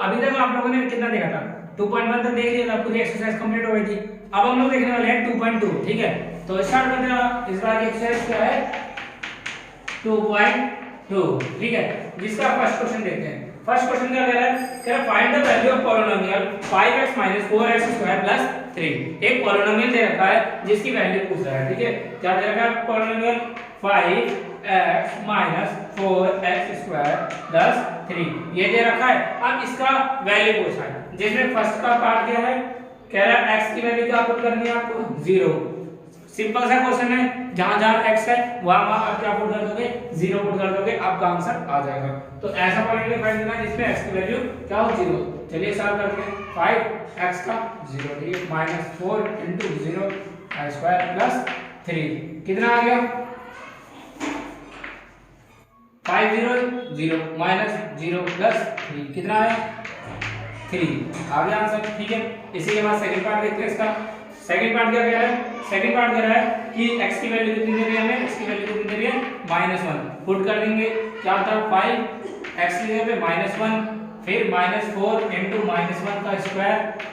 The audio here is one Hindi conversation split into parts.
अभी तक आप लोगों ने कितना देखा था, 2.1 तक देख लिया था, पूरी एक्सरसाइज कंप्लीट हो गई थी। अब हम लोग देखने वाले हैं 2.2, ठीक है। तो स्टार्ट करते हैं। इस बार की एक्सरसाइज क्या है, 2.2, ठीक है, जिसका फर्स्ट क्वेश्चन देखते हैं। फर्स्ट क्वेश्चन क्या कह रहा है, कह रहा है find the value of polynomial 5x 4x² + 3। एक पॉलिनोमियल दे रखा है जिसकी वैल्यू पूछ रहा है, ठीक है। क्या दे रखा है पॉलिनोमियल, 5x - 4x² + 3 ये दे रखा है। अब इसका वैल्यू पूछा है, जिसमें फर्स्ट का पार्ट क्या है, कह रहा है x की वैल्यू क्या पुट करनी है आपको, 0। सिंपल सा क्वेश्चन है, जहां जहां x है वहां आप क्या पुट कर दोगे, 0 पुट कर दोगे, आपका आंसर आ जाएगा। तो ऐसा पॉलिनोमियल फाइंड करना है जिसमें x की वैल्यू क्या हो, 0। चलिए सॉल्व करते हैं। 5x का 0, ठीक है, -4 × 0 ² + 3 कितना आ गया, 5 0 0 -0 + 3 कितना आया, 3 आ गया आंसर, ठीक है। इसी के बाद सेकंड पार्ट देखते हैं इसका। सेकंड पार्ट क्या कह रहा है, सेकंड पार्ट कह रहा है कि x की वैल्यू कितनी दे रही है हमें, x की वैल्यू कितनी दे रही है, -1 पुट कर देंगे। क्या था 5x की जगह पे -1, फिर -4 × -1²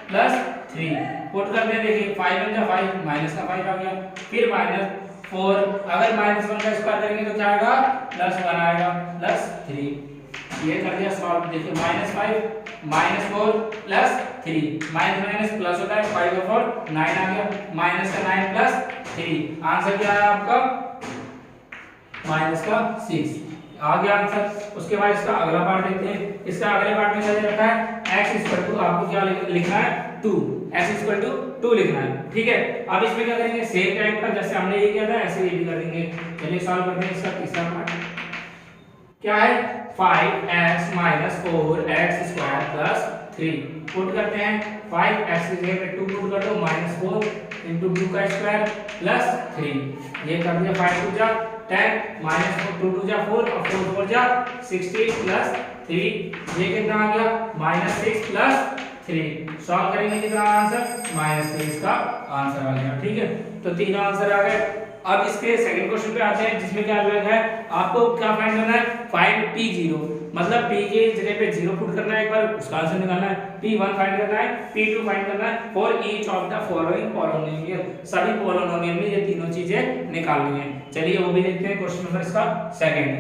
+ 3 पुट कर दें। देखिए 5 × 5 माइनस का 5 आ गया, फिर -4, अगर -1 का स्क्वायर करेंगे तो क्या आएगा, +1 आएगा, +3 ये कर दिया सॉल्व। देखिए -5 -4 + 3 माइनस प्लस होता है, 5 और 4 9 आ गया, माइनस का 9 + 3 आंसर क्या है आपका, -6 आ गया आंसर। उसके बाद इसका अगला पार्ट देखते हैं। इसका अगले पार्ट में क्या दे रखा है, x = आपको क्या लिखना है, 2, x = 2 लिखना है, ठीक है। अब इसमें क्या करेंगे, सेम टाइप का जैसे हमने ये किया था ऐसे ये भी कर देंगे। चलिए सॉल्व करते हैं। इसका तीसरा पार्ट क्या है, 5x - 4x² + 3 पुट करते हैं। 5x की जगह पे 2 पुट कर दो, -4 × 2 का स्क्वायर + 3 ये कर दिया। 5 2 जा 10, -2 2 जा 4 और 4 4 जा 16 + 3 ये कितना आ गया, -6 + 3 सॉल्व करेंगे कितना आंसर, -23 का आंसर आ गया, ठीक है। तो तीनों आंसर आ गए। अब इसके सेकंड क्वेश्चन पे आते हैं, जिसमें क्या लिखा है, आपको क्या फाइंड करना है, फाइंड p0, मतलब p के जगह पे 0 पुट करना है, एक बार उसका आंसर निकालना है। p1 फाइंड करना है, p2 फाइंड करना है, for each of the following polynomial, सभी पॉलिनोमियल में ये तीनों चीजें निकालनी है। चलिए वो भी देखते हैं। क्वेश्चन नंबर इसका second,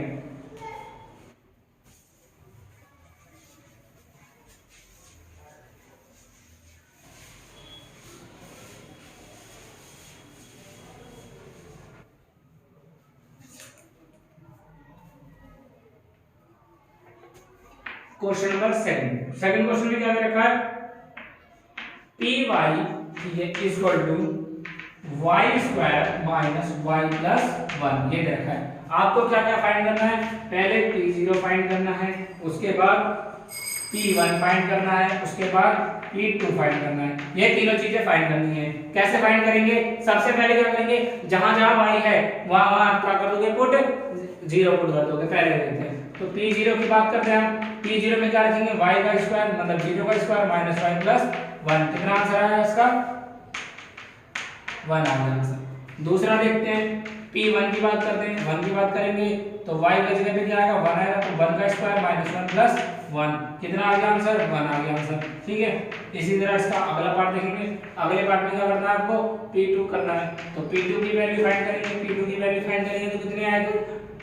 question number second. Second question में क्या दे रखा है, py, ठीक है, = y² - y + 1 ये दे रखा है। आपको क्या क्या फाइंड करना है, पहले p0 फाइंड करना है, उसके बाद p1 फाइंड करना है, उसके बाद p2 फाइंड करना है। ये तीनों चीजें फाइंड करनी है। कैसे फाइंड करेंगे, सबसे पहले क्या करेंगे, जहां जहां y है वहां वहां आप क्या कर दोगे, पुट 0 पुट कर दोगे। पहले देखते हैं, तो p0 की बात करते हैं हम। p0 में क्या रखेंगे, y का स्क्वायर मतलब 0 का स्क्वायर -y + 1 कितना आंसर आया इसका, 1 आ गया आंसर। दूसरा देखते हैं, p1 की बात करते हैं। 1 की बात करेंगे तो y की जगह पे क्या आएगा, 1 आएगा, तो 1 का स्क्वायर -1 + 1 कितना आ गया आंसर, 1 आ गया आंसर, ठीक है। इसी तरह इसका अगला पार्ट देखेंगे। अगले पार्ट में क्या करना है आपको, p2 करना है, तो p2 की वैल्यू फाइंड करेंगे। p2 की वैल्यू फाइंड करेंगे तो कितने आएंगे,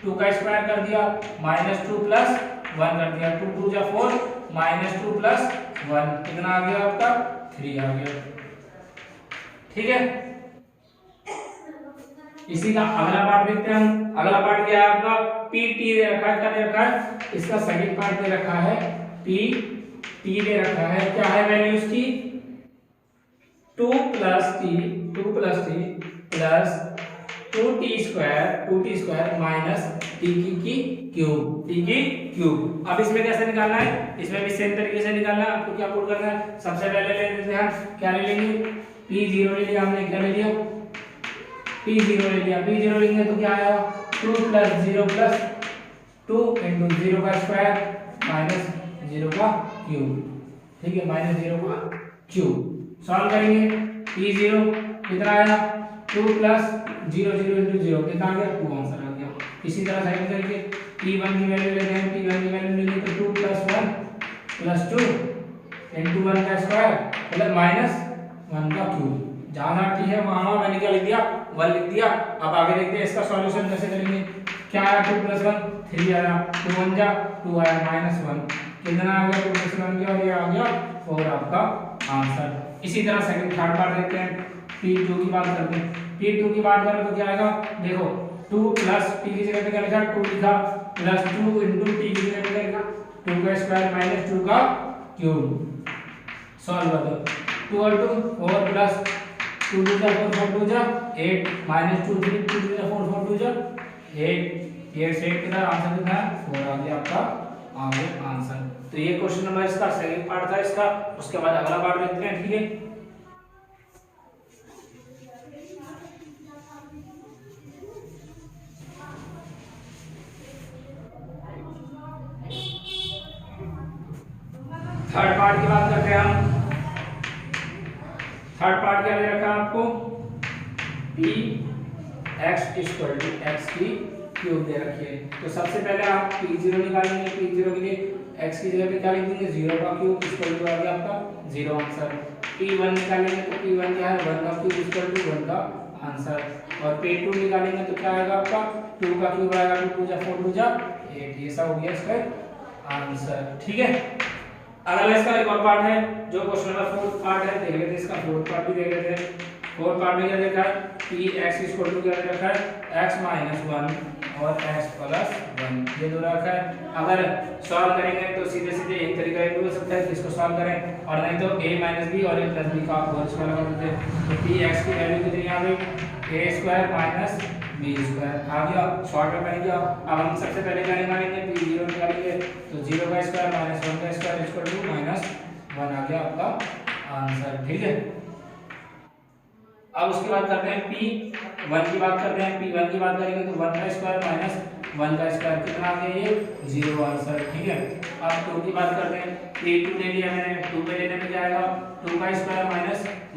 2 का स्क्वायर कर दिया, -2 + 1 कर दिया, 2 2 जा 4 -2 + 1 कितना आ गया आपका, 3 आ गया, ठीक है। इसी का अगला पार्ट देखते हैं हम। अगला पार्ट क्या है आपका, pt दे रखा है, क्या दे रखा है, इसका सेकंड पार्ट दे रखा है, pt दे रखा है, क्या है वैल्यू इसकी, 2 + t + 2t² - t की क्यूब। अब इसमें कैसे निकालना है, इसमें भी सेम तरीके से निकालना है। आपको क्या पुट करना है, सबसे पहले ले लेते हैं, क्या ले लेंगे, p0 ले लिया हमने, क्या ले लिया, p0 ले लिया। p0 लेंगे तो क्या आया, 2 + 0 + 2 × 0 का स्क्वायर -0 का क्यूब, ठीक है, -0 का क्यूब। सॉल्व करेंगे, p0 कितना आया, 2 + 0 0 × 0 कितना आ गया, 2 आंसर आ गया। इसी तरह सेकंड करके p1 की वैल्यू लेते हैं। p1 की वैल्यू लेंगे तो 2 + 1 + 2 इंटू 1 का स्क्वायर मतलब माइनस 1 का क्यूब। जहाँ जहाँ टी है वहाँ मैंने क्या लिख दिया 1 लिख दिया। अब आगे देखते हैं इसका सॉल्यूशन कैसे करेंगे। क्या आया 2 + 1 3 आया, 2 1 जा 2 आया -1 कितना आ गया 2 + 1 क्या, ये आ गया 4 आपका आंसर। इसी तरह सेकंड थर्ड पार्ट देखते हैं। P2 की बात करते हैं। P2 की बात करें तो क्या आएगा देखो 2 प्लस टी की जगह पे क्या लिखा 2 लिखा प्लस 2 इंटू टी की जगह पे क्या लिखा 2 का स्क्वायर माइनस 2 का क्यूब। सॉल्व कर दो 2 और 2 4 प्लस 2 2 जा 4 4 2 जा 8 माइनस 2 3 2 2 जा 4 4 2 जा 8 8 से 8 कितना आंसर कितना है 4 आ गया आपका आगे आंसर। तो ये क्वेश्चन नंबर इसका सेकंड पार्ट था इसका। उसके बाद अगला पार्ट देखते हैं। ठीक है, थर्ड पार्ट की बात करते हैं हम। थर्ड पार्ट क्या दे रखा है आपको p x = x की क्यूब दे रखी है। तो सबसे पहले आप p0 निकालेंगे। p0 के लिए x की जगह पे क्या लिख देंगे 0 का क्यूब = आ गया आपका 0 आंसर। p1 निकालेंगे तो p1 क्या है 1 का क्यूब = 1 का आंसर। और p2 निकालेंगे तो क्या आएगा आपका 2 का क्यूब आएगा 2 2 जा 4 2 जा 8। ये सब हो गया इसका आंसर। ठीक है, अगला इसका एक और पार्ट है जो क्वेश्चन नंबर 4 पार्ट है, देख लेते हैं इसका 4 पार्ट भी देख लेते हैं। 4 पार्ट में क्या देखा है px = क्या दे रखा है x - 1 और x + 1 ये दो रखा है। अगर सॉल्व करेंगे तो सीधे सीधे एक तरीका ये हो सकता है कि इसको सॉल्व करें और नहीं तो a - b और a + b का होल स्क्वायर लगा देते हैं। तो px की वैल्यू कितनी आ गई a² - b² आ गया, शॉर्ट में बन गया। अब हम सबसे पहले क्या निकालेंगे p0 निकालेंगे तो 0 का स्क्वायर - 1 का स्क्वायर = -1 आ गया आपका आंसर। ठीक है, अब उसके बाद करते हैं p1 की बात करते हैं। p1 की बात करेंगे तो 1 का स्क्वायर - 1 का स्क्वायर कितना आ गया ये 0 आंसर। ठीक है, अब 2 की बात करते हैं। p2 ले लिया मैंने, 2 पे लेने पे क्या आएगा 2 का स्क्वायर -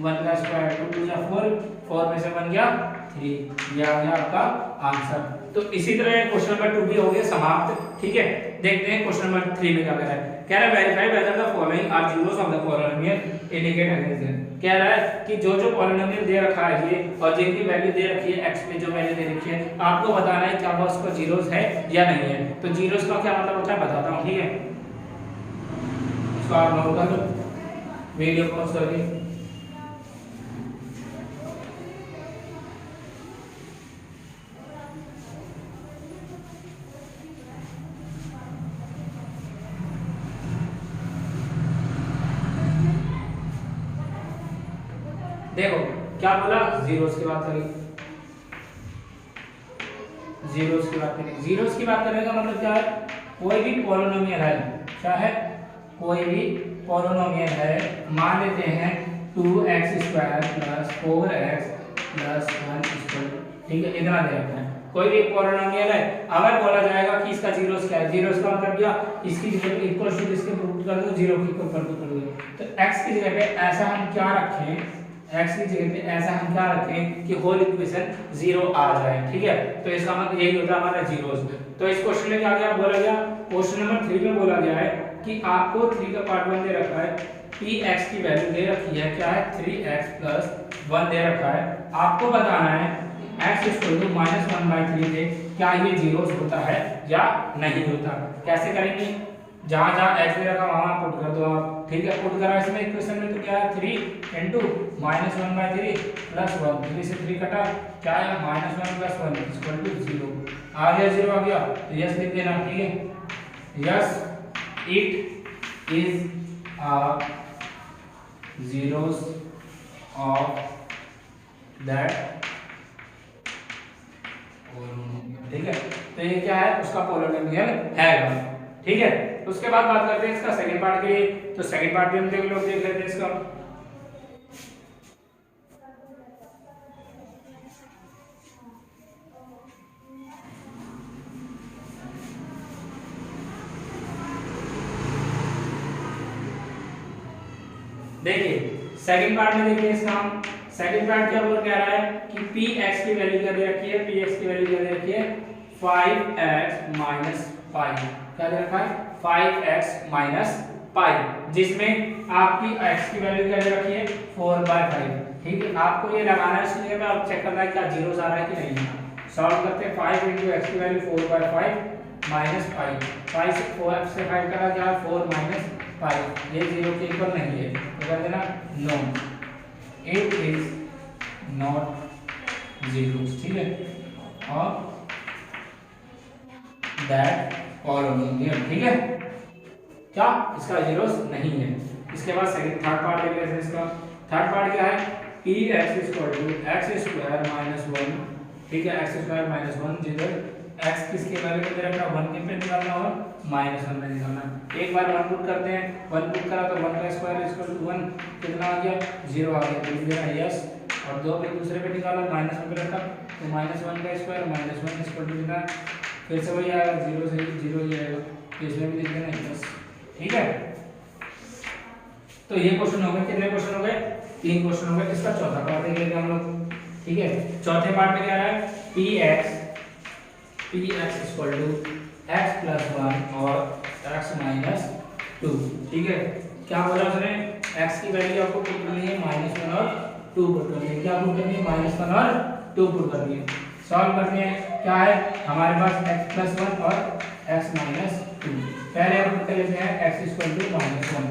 1 का स्क्वायर 2 2 जा 4 4 में से बन गया 3 ये आ गया आपका आंसर। तो इसी तरह क्वेश्चन नंबर 2 भी हो गया समाप्त। ठीक है, देखते हैं क्वेश्चन नंबर 3 में क्या कह रहा है। कह रहा है verify whether the following are zeros of the polynomial indicate against. कह रहा है कि जो जो पॉलिनोमियल दे रखा है ये और जिनकी वैल्यू दे रखी है x पे जो वैल्यू दे रखी है आपको बताना है क्या वो उसका जीरोस है या नहीं है। तो जीरोस का क्या मतलब होता है बताता हूं। ठीक है, इसको आप नोट कर लो वीडियो पॉज करके। देखो क्या बोला जीरोस की बात करें, जीरोस की बात करें। जीरोस की बात करने का मतलब क्या है कोई भी पॉलिनोमियल है, क्या है कोई भी पॉलिनोमियल है, मान लेते हैं 2x² + 4x + 1 ठीक है इतना दे रखा है। कोई भी पॉलिनोमियल है, अगर बोला जाएगा कि इसका जीरोस क्या है, जीरोस का मतलब क्या इसकी जगह पे इक्वल टू इसके पुट कर दो 0 की इक्वल कर दो। तो x की जगह पे ऐसा हम क्या रखें, x की जगह पे ऐसा हम क्या रखें कि होल इक्वेशन 0 आ जाए। ठीक है, तो इसका मतलब यही होता है हमारा जीरोस। तो इस क्वेश्चन में क्या गया बोला गया, क्वेश्चन नंबर 3 में बोला गया है कि आपको 3 का पार्ट 1 दे रखा है, px की वैल्यू दे रखी है क्या है 3x + 1 दे रखा है। आपको बताना है x = -1/3 से क्या ये जीरोस होता है या नहीं होता। कैसे करेंगे, जहां जहां x दे रखा वहां पुट कर दो आप। ठीक है, पुट करा इसमें इक्वेशन में तो क्या है 3 * -1/3 + 1 3 से 3 कटा क्या है -1 + 1 = 0 आ गया 0 आ गया तो यस लिख देना। ठीक है, yes it is a zeros of that polynomial. ठीक है, तो ये क्या है उसका पॉलिनोमियल है। ठीक है, उसके बाद बात करते हैं इसका सेकंड पार्ट के लिए। तो सेकंड पार्ट भी हम देख लेते हैं इसका। देखिए सेकंड पार्ट में देखिए इसका हम सेकंड पार्ट क्या बोल कह रहा है कि px की वैल्यू क्या दे रखी है, px की वैल्यू क्या दे रखी है 5x - 5 क्या दे रखा है 5x - पाई, जिसमें आपकी x की वैल्यू क्या दे रखी है 4/5। ठीक है, आपको ये लगाना है, इसलिए मैं आप चेक करना है क्या जीरोस आ रहा है कि नहीं है। सॉल्व करते हैं 5 × x की वैल्यू 4/5 माइनस पाई, 5 से 4 से 5 का क्या 4 माइनस पाई, ये 0 के इक्वल नहीं है, तो कर देना no, it is not zero. ठीक है, और दैट पॉलिनोमियल, ठीक है, क्या इसका जीरोस नहीं है। इसके बाद सेकंड थर्ड पार्ट देख लेते हैं। इसका थर्ड पार्ट क्या है, px = x² - 1। ठीक है, x² - 1 जिधर x किसके वैल्यू को दे रखा है 1 के पे निकालना और -1 में निकालना है। एक बार 1 पुट करते हैं, 1 पुट करा तो 1 का स्क्वायर = 1, कितना आ गया 0 आ गया, तो मेरा यस, और 2 पे दूसरे पे निकाला -1 पे रखा तो -1 का स्क्वायर -1 = कितना, फिर से वही आएगा 0 से 0 ही आएगा, तो इसमें भी लिख देना यस। ठीक है, तो ये क्वेश्चन हो गए, कितने क्वेश्चन हो गए 3 क्वेश्चन हो गए। इसका चौथा पार्ट देख लेते हैं हम लोग। ठीक है, चौथे पार्ट में क्या है px = x + 1 और x - 2। ठीक है, क्या बोला उसने, x की वैल्यू आपको पुट करनी है -1 और 2 पुट करनी है, क्या पुट करनी है -1 और 2 पुट करनी है। सॉल्व करने हैं, क्या है हमारे पास x + 1 और x - 2। पहले हम पुट कर लेते हैं x = -1,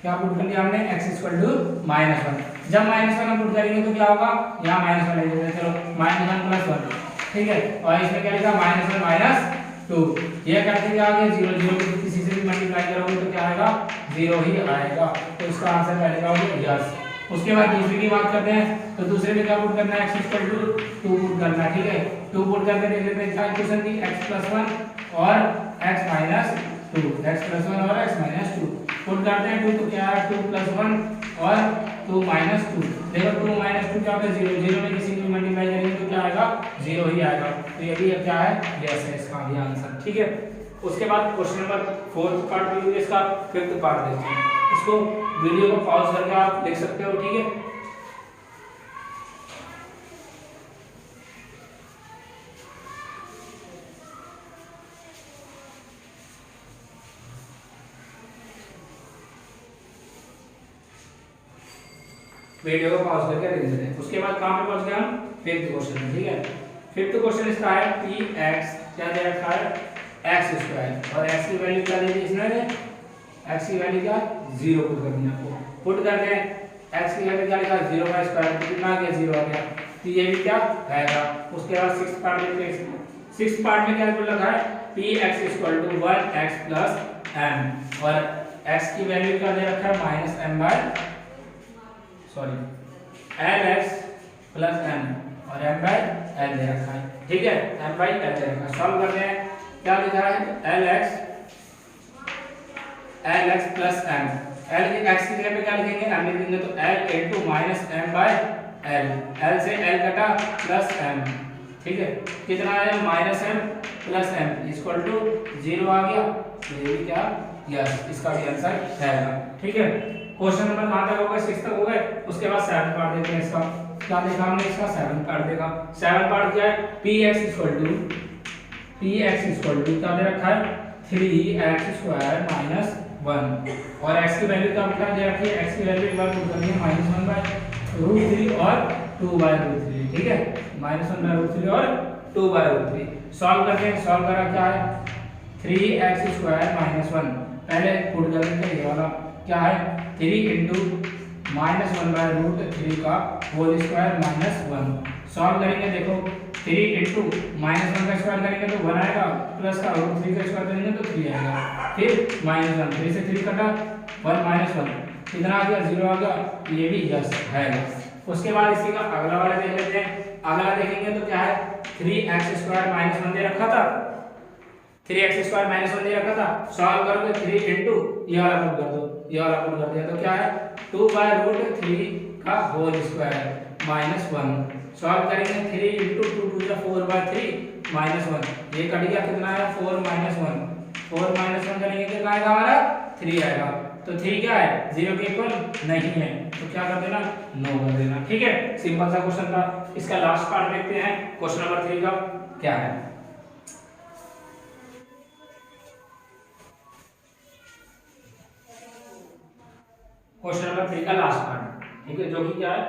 क्या पुट कर लिया हमने x = -1। जब -1 हम पुट करेंगे तो क्या होगा, यहाँ -1 ले लेते हैं, चलो -1 + 1। ठीक है, और इसमें क्या लिखा -1 - 2, ये करते हुए आगे 0 0 को किसी से भी मल्टीप्लाई करोगे तो क्या आएगा 0 ही आएगा, तो इसका आंसर पहले का होगा यस। उसके बाद दूसरे की बात करते हैं, तो दूसरे में क्या पुट करना है x = 2 पुट करना है। ठीक है, 2 पुट करके देख लेते हैं क्या इक्वेशन थी, x + 1 और x - 2, x + 1 और x - 2 पुट करते हैं। 2 तो क्या है 2 + 1 और 2 - 2, देखो 2 - 2 क्या होता है 0, 0 में किसी को मल्टीप्लाई करेंगे तो क्या आएगा 0 ही आएगा, तो ये भी क्या है यस है इसका भी आंसर। ठीक है, उसके बाद क्वेश्चन नंबर 4th पार्ट भी है, इसका 5th पार्ट देखते हैं। इसको वीडियो को पॉज करके आप देख सकते हो। ठीक है, वीडियो को पॉज करके देख लेते हैं। उसके बाद कहां पे पहुंच गए हम 5th क्वेश्चन में। ठीक है, 5th क्वेश्चन इसका है px क्या दे रखा है x² और x की वैल्यू क्या दी थी इसने, x की वैल्यू क्या 0 पुट करनी है आपको, पुट करते हैं x की वैल्यू क्या लिखा 0/2, तो कितना आ गया 0 आ गया, तो ये भी क्या आएगा। उसके बाद 6th पार्ट देखते हैं। 6th पार्ट में क्या लिखा है px = 1x + m और x की वैल्यू क्या दे रखा है -m/, सॉरी lx + m और m/l दे रखा है। ठीक है, m/l दे रखा है। सॉल्व करते हैं, क्या लिखा है lx + m, l के x की जगह पे क्या लिखेंगे m लिखेंगे, तो l * -m/l, l से l कटा प्लस m। ठीक है, कितना आया -m + m = 0 आ गया, तो ये भी क्या यस, इसका भी आंसर है। ठीक है, क्वेश्चन नंबर कहां तक हो गए 6 तक हो गए। उसके बाद 7 पार्ट देखते हैं। इसका क्या देखा हमने, इसका 7 पार्ट देखा। 7 पार्ट क्या है px = क्या दे रखा है 3x² - 1 और x की वैल्यू क्या दे रखी है, x की वैल्यू एक बार पुट करनी है -1/√3 और 2/√3। ठीक है, -1/√3 और 2/√3। सॉल्व करते हैं, सॉल्व करा क्या है 3x² - 1, पहले पुट कर लेते हैं, ये वाला क्या है 3 × -1/√3 का होल स्क्वायर -1। सॉल्व करेंगे, देखो 3 × -1 का स्क्वायर करेंगे तो 1 आएगा, प्लस का √3 का स्क्वायर करेंगे तो 3 आएगा, फिर -1, 3 से 3 कटा 1 - 1 कितना आ गया 0 आ गया, ये भी यस है। उसके बाद इसी का अगला वाला देख लेते हैं। अगला देखेंगे तो क्या है 3x² - 1 दे रखा था, 3x² - 1 दे रखा था। सॉल्व करोगे 3 × ये वाला पुट कर दो, ये वाला पुट कर दिया तो क्या है 2/√3 का होल स्क्वायर -1। सॉल्व करेंगे 3 × 2 = 4/3 -1, ये कट गया, कितना आया 4 - 1, 4 - 1 करेंगे कितना आएगा हमारा 3 आएगा, तो 3 क्या है 0 के इक्वल नहीं है, तो क्या कर देना नो कर देना। ठीक है, सिंपल सा क्वेश्चन था। इसका लास्ट पार्ट देखते हैं, क्वेश्चन नंबर 3 का क्या है। क्वेश्चन नंबर 3 का लास्ट पार्ट, ठीक है, जो कि क्या है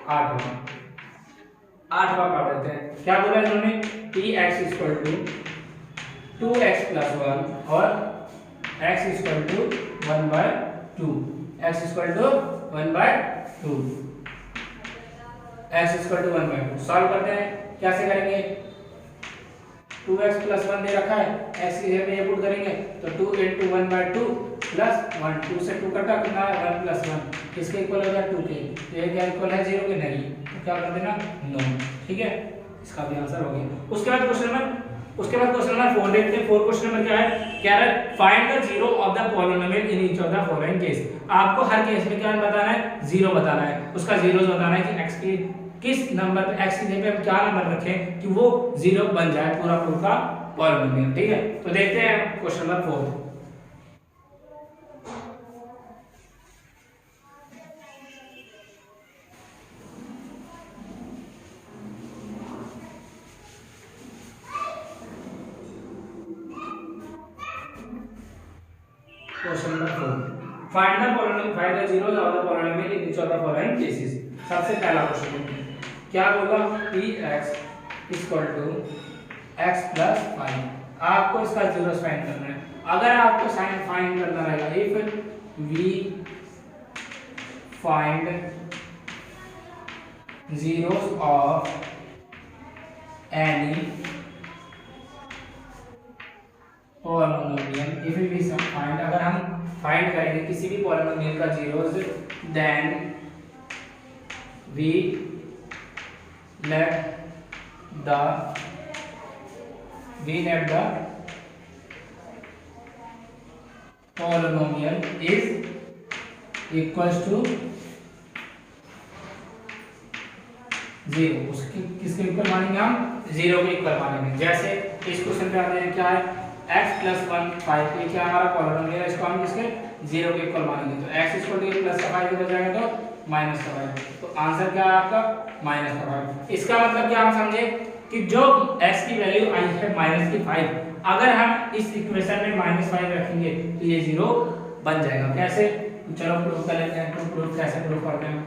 8वां पार्ट देते हैं। क्या बोला इन्होंने, px equal to 2x plus 1 और x equal to 1/2, x equal to 1/2, x equal to 1/2। Solve करते हैं, कैसे करेंगे, 2x प्लस 1 दे रखा है, x की जगह पे ये पुट करेंगे तो 2 into 1/2 प्लस 1, 2 से 2 कटा, कितना है 1 प्लस 1, किसके इक्वल हो गया 2 के, तो ये क्या इक्वल है 0 के, नहीं, तो क्या कर देना नो, ठीक है, इसका भी आंसर हो गया। उसके बाद क्वेश्चन नंबर 4 देखते हैं। 4 क्वेश्चन नंबर क्या है, कह रहा है find the zero of the polynomial in each of the following case. आपको हर केस में क्या बताना है, जीरो बताना है, उसका जीरोस बताना है कि x की किस नंबर पे, x की जगह पे हम क्या नंबर रखें कि वो जीरो बन जाए पूरा का पॉलिनोमियल, ठीक है। तो देखते हैं question number 4। Question number 4, find the zeros of the polynomial in each of the following cases. सबसे पहला क्वेश्चन क्या होगा, px equal to x plus 5। आपको इसका जीरोस फाइंड करना है। अगर आपको साइन फाइंड करना रहेगा, if we find zeros of any polynomial, if we find, अगर हम फाइंड करेंगे किसी भी पॉलिनोमियल का zeros, then we let the polynomial is equals to 0। उसकी किसके इक्वल मानेंगे हम, 0 के इक्वल मानेंगे। जैसे इस क्वेश्चन पे आते हैं, क्या है x प्लस 1 5, ये क्या हमारा पॉलिनोमियल है, इसको हम किसके 0 के इक्वल मानेंगे, तो x इक्वल टू प्लस का 5 हो जाएगा तो माइनस का 5, तो आंसर क्या है आपका माइनस का 5। इसका मतलब क्या हम समझे कि जो x की वैल्यू आई है -5, अगर हम इस इक्वेशन में -5 रखेंगे तो ये 0 बन जाएगा। कैसे, चलो प्रूफ कर लेते हैं। तो प्रूफ कैसे प्रूफ करते हैं,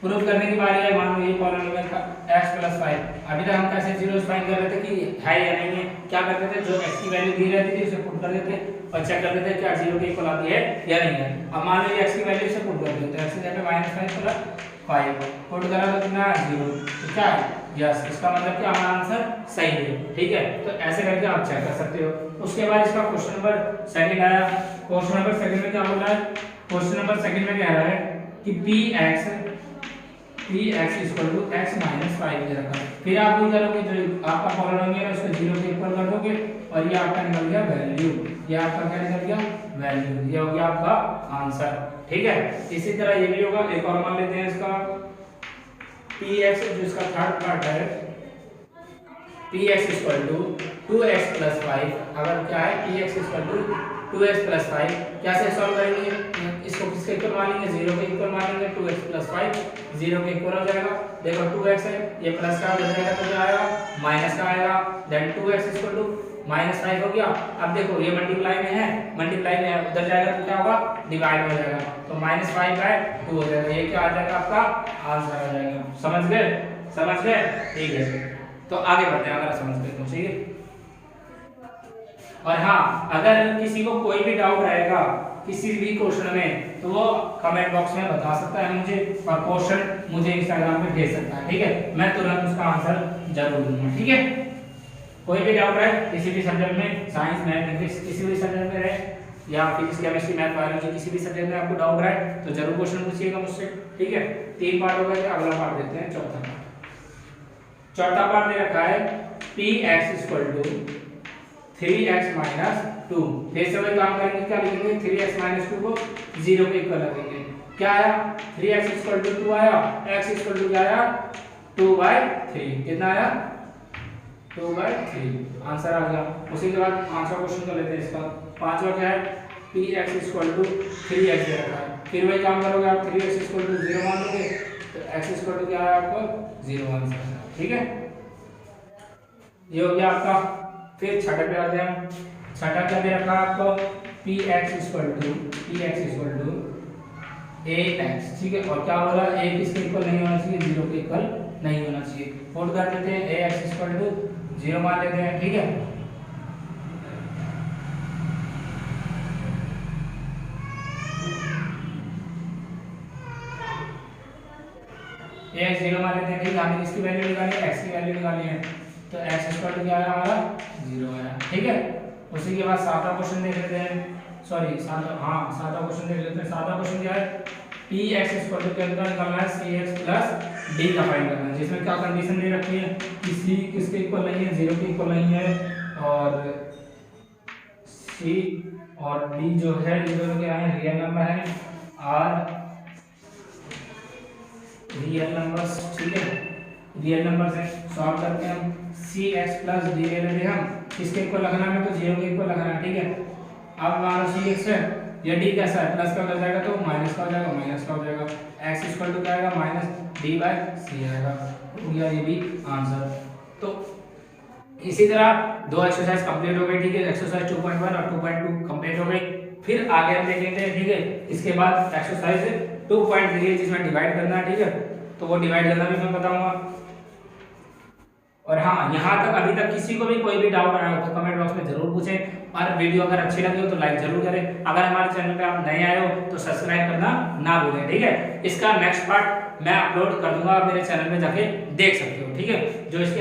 प्रूफ करने की बारी है। मान लो ये पॉलिनोमियल का x प्लस 5, अभी तक हम कैसे जीरोस फाइंड कर रहे थे कि है या नहीं है, क्या करते थे, जो x की वैल्यू दी रहती थी उसे पुट कर देते और चेक कर लेते हैं क्या 0 के इक्वल आती है या नहीं है। अब मान लो x की वैल्यू से पुट कर देते हैं, x की जगह पे -5 प्लस 5 पुट करा तो कितना 0, तो क्या है यस, इसका मतलब कि हमारा आंसर सही है, ठीक है। तो ऐसे करके आप चेक कर सकते हो। उसके बाद इसका क्वेश्चन नंबर 2 आया। क्वेश्चन नंबर 2 में क्या बोल रहा है, क्वेश्चन नंबर 2 में कह रहा है कि px equal to x minus 5 दे रखा है। फिर आप ये करोगे, जो आपका पॉलिनोमियल है उसको 0 के इक्वल कर दोगे और ये आपका निकल गया वैल्यू, ये आपका क्या निकल गया वैल्यू, ये हो गया आपका आंसर, ठीक है। इसी तरह ये भी होगा। एक और मान लेते हैं इसका px, जो इसका थर्ड पार्ट है, px equal to 2x plus 5। अगर क्या है px equal to 2x plus 5, कैसे सॉल्व करेंगे, इसको किसके इक्वल मानेंगे, 0 के इक्वल मानेंगे, 2x प्लस 5 0 के इक्वल हो जाएगा। देखो 2x है, ये प्लस का हो जाएगा तो क्या आएगा माइनस का आएगा, देन 2x इक्वल टू -5 हो गया। अब देखो ये मल्टीप्लाई में है, उधर जाएगा तो क्या होगा डिवाइड हो जाएगा, तो -5/2 हो जाएगा। ये क्या आ जाएगा आपका आंसर आ जाएगा। समझ गए, ठीक है। तो आगे बढ़ते हैं, अगर समझ गए तो ठीक है। और हाँ, अगर किसी को कोई भी डाउट रहेगा किसी भी क्वेश्चन में तो वो कमेंट बॉक्स में बता सकता है मुझे, और क्वेश्चन मुझे इंस्टाग्राम पे भेज सकता है, ठीक है। मैं तुरंत उसका आंसर जरूर दूंगा, ठीक है। कोई भी डाउट है किसी भी सब्जेक्ट में, साइंस मैथ इंग्लिश किसी भी सब्जेक्ट में रहे, या फिजिक्स केमिस्ट्री मैथ बायोलॉजी किसी भी सब्जेक्ट में आपको डाउट है तो जरूर क्वेश्चन पूछिएगा मुझसे, ठीक है। 3 पार्ट हो गए, अगला पार्ट देते हैं चौथा पार्ट दे रखा है px equal to 3x minus 2। फिर से वही काम करेंगे, क्या लिखेंगे 3x माइनस 2 को 0 के इक्वल रखेंगे। क्या आया 3x इक्वल टू 2 आया, x इक्वल टू क्या आया 2/3, कितना आया 2/3, आंसर आ गया। उसी के बाद 5वां क्वेश्चन कर लेते हैं। इसका 5वां क्या है, px इक्वल टू 3x दे रखा है। फिर वही काम करोगे आप, 3x इक्वल टू 0 मान लोगे तो x इक्वल टू क्या है आपको 0 आंसर, ठीक है। ये हो गया आपका। फिर छठे पे आते हैं हम। छठा क्या दे रखा है आपको, p x equal to a x, ठीक है। और क्या बोला, ए किसके इक्वल नहीं होना चाहिए, 0 के इक्वल नहीं होना चाहिए। पुट कर देते हैं ए एक्स इक्वल टू 0 मान लेते हैं, ठीक है। ए एक्स 0 मान लेते हैं, ठीक है। हमें किसकी वैल्यू निकालनी है, एक्स की वैल्यू निकालनी है, तो एक्स इक्वल टू क्या आया हमारा 0 आया, ठीक है। उसी के बाद सातवां क्वेश्चन देख लेते हैं, सॉरी सातवां क्वेश्चन देख लेते हैं। सातवां क्वेश्चन क्या है, पी एक्स इक्वल टू क्या निकालना है, सी एक्स प्लस डी का फाइंड करना है, जिसमें क्या कंडीशन दे रखी है कि सी किसके इक्वल नहीं है, 0 के इक्वल नहीं है, और सी और डी जो है ये दोनों क्या है, रियल नंबर है, आर रियल नंबर्स, ठीक है, रियल नंबर्स है। सॉल्व करके हम सी एक्स प्लस डी ले लेते हैं, हम किसके इक्वल रखना है, तो 0 के इक्वल रखना है, ठीक है। अब हमारा सी एक्स है, ये डी कैसा है, प्लस का हो जाएगा तो माइनस का हो जाएगा, माइनस का हो जाएगा, एक्स इक्वल टू क्या आएगा, माइनस डी बाय सी आएगा, हो गया ये भी आंसर। तो इसी तरह दो एक्सरसाइज कंप्लीट हो गई, ठीक है। एक्सरसाइज 2.1 और 2.2 कंप्लीट हो गई। फिर आगे हम देखेंगे, ठीक है। इसके बाद एक्सरसाइज 2.3 जिसमें डिवाइड करना है, ठीक है, तो वो डिवाइड करना भी मैं बताऊंगा। और हाँ, यहाँ तक अभी तक किसी को भी कोई भी डाउट आया हो तो कमेंट बॉक्स में जरूर पूछें, और वीडियो अगर अच्छी लगी हो तो लाइक जरूर करें। अगर हमारे चैनल पे आप नए आए हो तो सब्सक्राइब करना ना भूलें, ठीक है। इसका नेक्स्ट पार्ट मैं अपलोड कर दूंगा, आप मेरे चैनल में जाके देख सकते हो, ठीक है। जो इसके